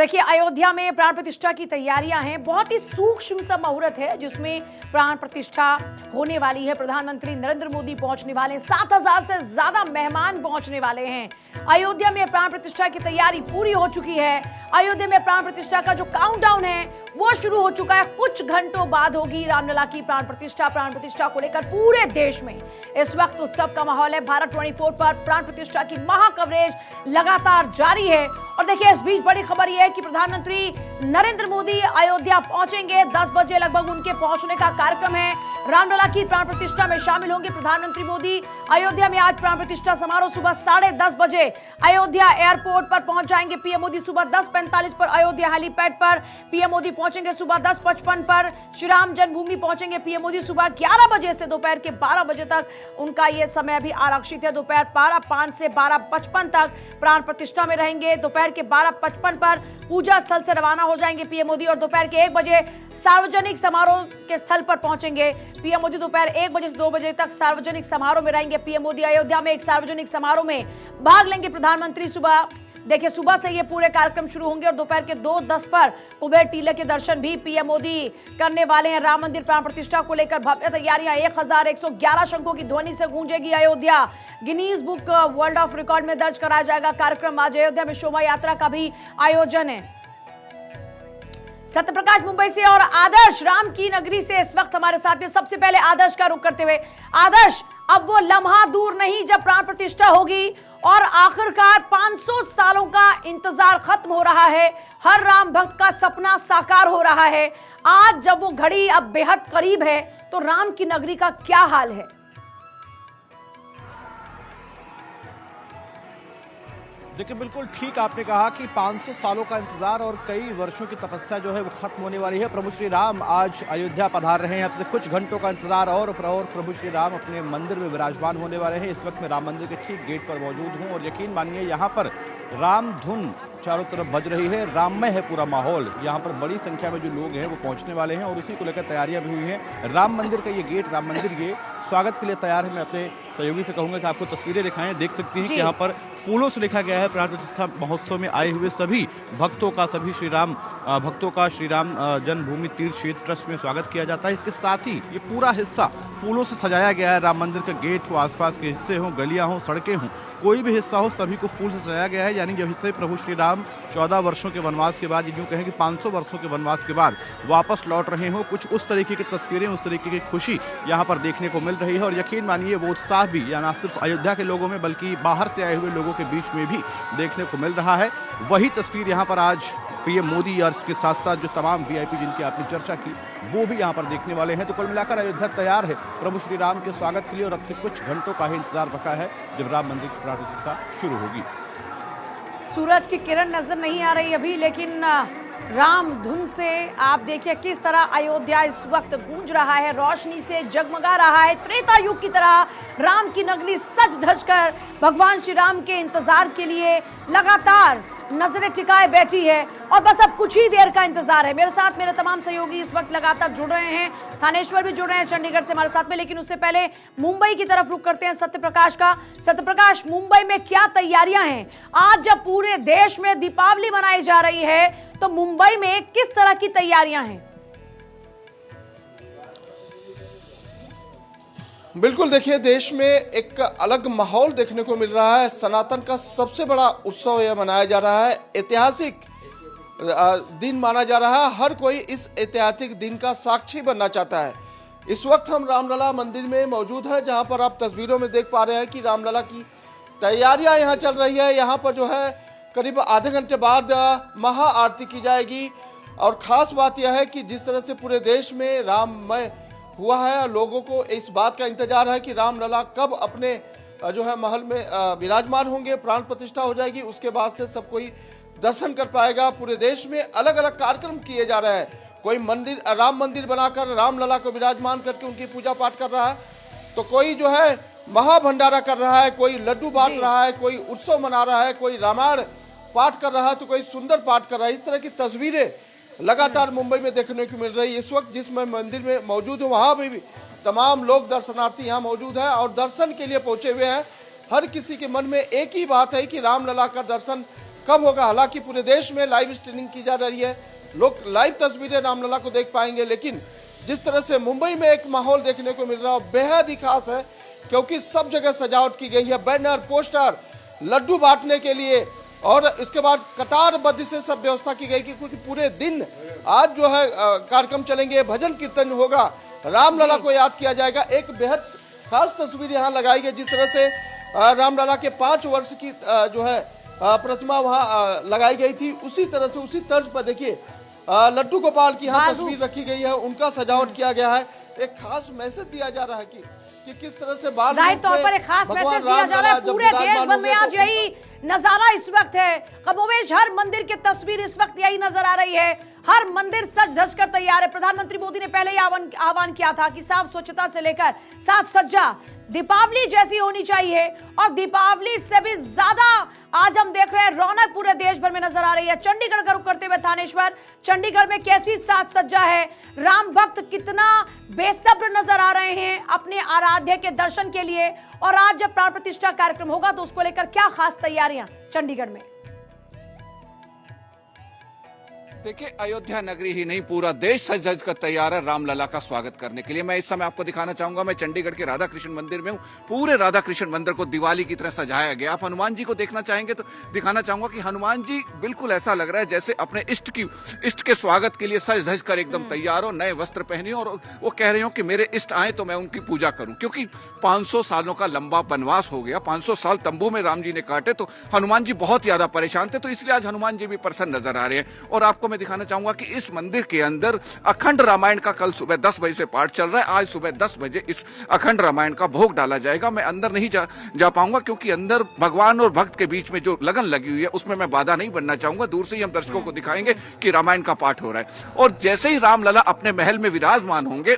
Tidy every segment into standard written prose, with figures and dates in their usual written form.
देखिए, अयोध्या में प्राण प्रतिष्ठा की तैयारियां हैं। बहुत ही सूक्ष्म सा मुहूर्त है जिसमें प्राण प्रतिष्ठा होने वाली है। प्रधानमंत्री नरेंद्र मोदी पहुंचने वाले हैं। 7,000 से ज्यादा मेहमान पहुंचने वाले हैं। अयोध्या में प्राण प्रतिष्ठा की तैयारी पूरी हो चुकी है। अयोध्या में प्राण प्रतिष्ठा का जो काउंटडाउन है वो शुरू हो चुका है। कुछ घंटों बाद होगी रामलला की प्राण प्रतिष्ठा। प्राण प्रतिष्ठा को लेकर पूरे देश में इस वक्त उत्सव का माहौल है। भारत 24 पर प्राण प्रतिष्ठा की महा कवरेज लगातार जारी है। और देखिए, इस बीच बड़ी खबर यह है कि प्रधानमंत्री नरेंद्र मोदी अयोध्या पहुंचेंगे। 10 बजे लगभग उनके पहुंचने का कार्यक्रम है। रामलला की प्राण प्रतिष्ठा में शामिल होंगे प्रधानमंत्री मोदी। अयोध्या में आज प्राण प्रतिष्ठा समारोह सुबह 10:30 बजे अयोध्या एयरपोर्ट पर पहुंच जाएंगे पीएम मोदी। सुबह 10:45 पर अयोध्या हेलीपैड पर पीएम मोदी पहुंचेंगे। सुबह 10:55 पर श्री राम जन्मभूमि पहुंचेंगे पीएम मोदी। सुबह 11 बजे से दोपहर के 12 बजे तक उनका यह समय भी आरक्षित है। दोपहर 12:05 से 12:55 तक प्राण प्रतिष्ठा में रहेंगे। दोपहर के 12:55 पर पूजा स्थल से रवाना हो जाएंगे पीएम मोदी और दोपहर के 1 बजे सार्वजनिक समारोह के स्थल पर पहुंचेंगे पीएम मोदी। दोपहर 1 बजे से 2 बजे तक सार्वजनिक समारोह में रहेंगे पीएम मोदी। अयोध्या में एक सार्वजनिक समारोह में भाग लेंगे प्रधानमंत्री। सुबह से ये पूरे कार्यक्रम शुरू होंगे और दोपहर के 2:10 पर कुबेर टीले के दर्शन भी पीएम मोदी करने वाले हैं। राम मंदिर प्राण प्रतिष्ठा को लेकर भव्य तैयारियां। 1111 शंखों की ध्वनि से गूंजेगी Ayodhya. Guinness book world of record में दर्ज कराया जाएगा कार्यक्रम। आज अयोध्या में शोभा यात्रा का भी आयोजन है। सत्यप्रकाश मुंबई से और आदर्श राम की नगरी से इस वक्त हमारे साथ में। सबसे पहले आदर्श का रुख करते हुए, आदर्श, अब वो लम्हा दूर नहीं जब प्राण प्रतिष्ठा होगी और आखिरकार 500 सालों का इंतजार खत्म हो रहा है। हर राम भक्त का सपना साकार हो रहा है। आज जब वो घड़ी अब बेहद करीब है तो राम की नगरी का क्या हाल है? देखिए, बिल्कुल ठीक आपने कहा कि 500 सालों का इंतजार और कई वर्षों की तपस्या जो है वो खत्म होने वाली है। प्रभु श्री राम आज अयोध्या पधार रहे हैं। अब से कुछ घंटों का इंतजार और प्रभु श्री राम अपने मंदिर में विराजमान होने वाले हैं। इस वक्त मैं राम मंदिर के ठीक गेट पर मौजूद हूं और यकीन मानिए यहाँ पर राम धुन चारों तरफ बज रही है। राममय है पूरा माहौल। यहाँ पर बड़ी संख्या में जो लोग हैं वो पहुँचने वाले हैं और उसी को लेकर तैयारियां भी हुई हैं। राम मंदिर का ये गेट, राम मंदिर ये स्वागत के लिए तैयार है। मैं अपने सहयोगी से कहूँगा कि आपको तस्वीरें दिखाएं। देख सकती हैं कि यहाँ पर फूलों से लिखा गया है प्राण प्रतिष्ठा महोत्सव में आए हुए सभी भक्तों का, सभी श्री राम भक्तों का श्री राम जन्मभूमि तीर्थ क्षेत्र ट्रस्ट में स्वागत किया जाता है। इसके साथ ही ये पूरा हिस्सा फूलों से सजाया गया है। राम मंदिर का गेट हो, आसपास के हिस्से हों, गलियां हों, सड़कें हों, कोई भी हिस्सा हो, सभी को फूल से सजाया गया है। यानी ये हिस्से प्रभु श्री राम 14 वर्षों के वनवास के बाद, यूँ कहें कि 500 वर्षों के वनवास के बाद वापस लौट रहे हो। कुछ उस तरीके की तस्वीरें, उस तरीके की खुशी यहाँ पर देखने को मिल रही है और यकीन मानिए वो उत्साह भी या ना सिर्फ अयोध्या के लोगों में बल्कि बाहर से आए हुए लोगों के बीच में भी देखने को मिल रहा है। वही तस्वीर यहाँ पर आज पीएम मोदी और इसके साथ साथ जो तमाम वीआईपी जिनकी आपने चर्चा की वो भी यहाँ पर देखने वाले हैं। तो कुल मिलाकर अयोध्या तैयार है प्रभु श्री राम के स्वागत के लिए और अब से कुछ घंटों का ही इंतजार बका है जब राम मंदिर की प्राण प्रतिष्ठा शुरू होगी। सूरज की किरण नजर नहीं आ रही अभी, लेकिन राम धुन से आप देखिए किस तरह अयोध्या इस वक्त गूंज रहा है, रोशनी से जगमगा रहा है। त्रेता युग की तरह राम की नगरी सज धज कर भगवान श्री राम के इंतजार के लिए लगातार नजरें टिकाए बैठी है और बस अब कुछ ही देर का इंतजार है। मेरे साथ मेरे तमाम सहयोगी इस वक्त लगातार जुड़ रहे हैं। थानेश्वर भी जुड़ रहे हैं चंडीगढ़ से हमारे साथ में, लेकिन उससे पहले मुंबई की तरफ रुख करते हैं सत्यप्रकाश का। सत्यप्रकाश, मुंबई में क्या तैयारियां हैं? आज जब पूरे देश में दीपावली मनाई जा रही है तो मुंबई में किस तरह की तैयारियां हैं? बिल्कुल, देखिए, देश में एक अलग माहौल देखने को मिल रहा है। सनातन का सबसे बड़ा उत्सव यह मनाया जा रहा है। ऐतिहासिक दिन माना जा रहा है। हर कोई इस ऐतिहासिक दिन का साक्षी बनना चाहता है। इस वक्त हम रामलला मंदिर में मौजूद हैं, जहां पर आप तस्वीरों में देख पा रहे हैं कि रामलला की तैयारियां यहां चल रही है। यहां पर जो है करीब आधे घंटे बाद महा आरती की जाएगी और ख़ास बात यह है कि जिस तरह से पूरे देश में राममय हुआ है, लोगों को इस बात का इंतजार है कि रामलला कब अपने जो है महल में विराजमान होंगे, प्राण प्रतिष्ठा हो जाएगी, उसके बाद से सब कोई दर्शन कर पाएगा। पूरे देश में अलग अलग कार्यक्रम किए जा रहे हैं। कोई मंदिर, राम मंदिर बनाकर रामलला को विराजमान करके उनकी पूजा पाठ कर रहा है, तो कोई जो है महाभंडारा कर रहा है, कोई लड्डू बांट रहा है, कोई उत्सव मना रहा है, कोई रामायण पाठ कर रहा है, तो कोई सुंदर पाठ कर रहा है। इस तरह की तस्वीरें लगातार मुंबई में देखने को मिल रही है। इस वक्त जिस मैं मंदिर में मौजूद हूँ वहाँ भी तमाम लोग दर्शनार्थी यहाँ मौजूद हैं और दर्शन के लिए पहुँचे हुए हैं। हर किसी के मन में एक ही बात है कि रामलला का दर्शन कब होगा। हालांकि पूरे देश में लाइव स्ट्रीमिंग की जा रही है, लोग लाइव तस्वीरें रामलला को देख पाएंगे, लेकिन जिस तरह से मुंबई में एक माहौल देखने को मिल रहा है बेहद ही खास है, क्योंकि सब जगह सजावट की गई है, बैनर, पोस्टर, लड्डू बांटने के लिए, और इसके बाद कतारबद्ध से सब व्यवस्था की गई क्योंकि पूरे दिन आज जो है कार्यक्रम चलेंगे, भजन कीर्तन होगा, रामलला को याद किया जाएगा। एक बेहद खास तस्वीर यहाँ लगाई गई, जिस तरह से रामलला के 5 वर्ष की जो है प्रतिमा वहाँ लगाई गई थी, उसी तरह से उसी तर्ज पर देखिए लड्डू गोपाल की यहाँ तस्वीर रखी गई है, उनका सजावट किया गया है। एक खास मैसेज दिया जा रहा है कि किस तरह से बाल जाहिर तौर पर एक खास मैसेज दिया जा रहा है। पूरे देश भर में आज यही नजारा इस वक्त है। कमोवेश हर मंदिर की तस्वीर इस वक्त यही नजर आ रही है। हर मंदिर सज धज कर तैयार है। प्रधानमंत्री मोदी ने पहले ही आह्वान किया था कि साफ स्वच्छता से लेकर साज सज्जा दीपावली जैसी होनी चाहिए, और दीपावली से भी ज्यादा आज हम देख रहे हैं रौनक पूरे देश भर में नजर आ रही है। चंडीगढ़ का रुख करते हुए थानेश्वर, चंडीगढ़ में कैसी साज सज्जा है, राम भक्त कितना बेसब्र नजर आ रहे हैं अपने आराध्य के दर्शन के लिए, और आज जब प्राण प्रतिष्ठा कार्यक्रम होगा तो उसको लेकर क्या खास तैयारियां चंडीगढ़ में। देखिए, अयोध्या नगरी ही नहीं पूरा देश सज धज कर तैयार है रामलला का स्वागत करने के लिए। मैं इस समय आपको दिखाना चाहूंगा, मैं चंडीगढ़ के राधा कृष्ण मंदिर में हूँ। पूरे राधा कृष्ण मंदिर को दिवाली की तरह सजाया गया। आप हनुमान जी को देखना चाहेंगे तो दिखाना चाहूंगा कि हनुमान जी बिल्कुल ऐसा लग रहा है जैसे अपने इष्ट के स्वागत के लिए सज धज कर एकदम तैयार हो, नए वस्त्र पहने, और वो कह रहे हो कि मेरे इष्ट आए तो मैं उनकी पूजा करूं, क्योंकि 500 सालों का लंबा वनवास हो गया। 500 साल तंबू में राम जी ने काटे, तो हनुमान जी बहुत ज्यादा परेशान थे, तो इसलिए आज हनुमान जी भी प्रसन्न नजर आ रहे हैं। और आपको मैं दिखाना चाहूंगा कि इस मंदिर के अंदर अखंड रामायण का कल सुबह 10 बजे से पाठ चल रहा है। आज सुबह 10 बजे इस अखंड रामायण का भोग डाला जाएगा। मैं अंदर नहीं जा पाऊंगा, क्योंकि अंदर भगवान और भक्त के बीच में जो लगन लगी हुई है उसमें मैं बाधा नहीं बनना चाहूंगा। दूर से ही हम दर्शकों को दिखाएंगे कि रामायण का पाठ हो रहा है, और जैसे ही रामलला अपने महल में विराजमान होंगे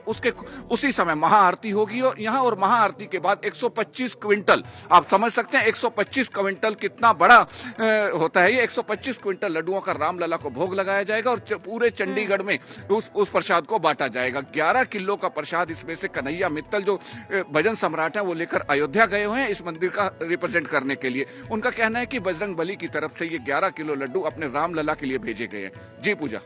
उसी समय महाआरती होगी। और यहाँ और महाआरती के बाद 125 क्विंटल, आप समझ सकते हैं 125 क्विंटल कितना बड़ा होता है ये। 125 क्विंटल लड्डुओं का रामलला को भोग लगाया जाएगा, और पूरे चंडीगढ़ में उस प्रसाद को बांटा जाएगा। 11 किलो का प्रसाद, इसमें से कन्हैया मित्तल जो भजन सम्राट है वो लेकर अयोध्या गए हुए हैं इस मंदिर का रिप्रेजेंट करने के लिए। उनका कहना है कि बजरंग बली की तरफ से ये 11 किलो लड्डू अपने रामलला के लिए भेजे गए हैं। जी पूजा।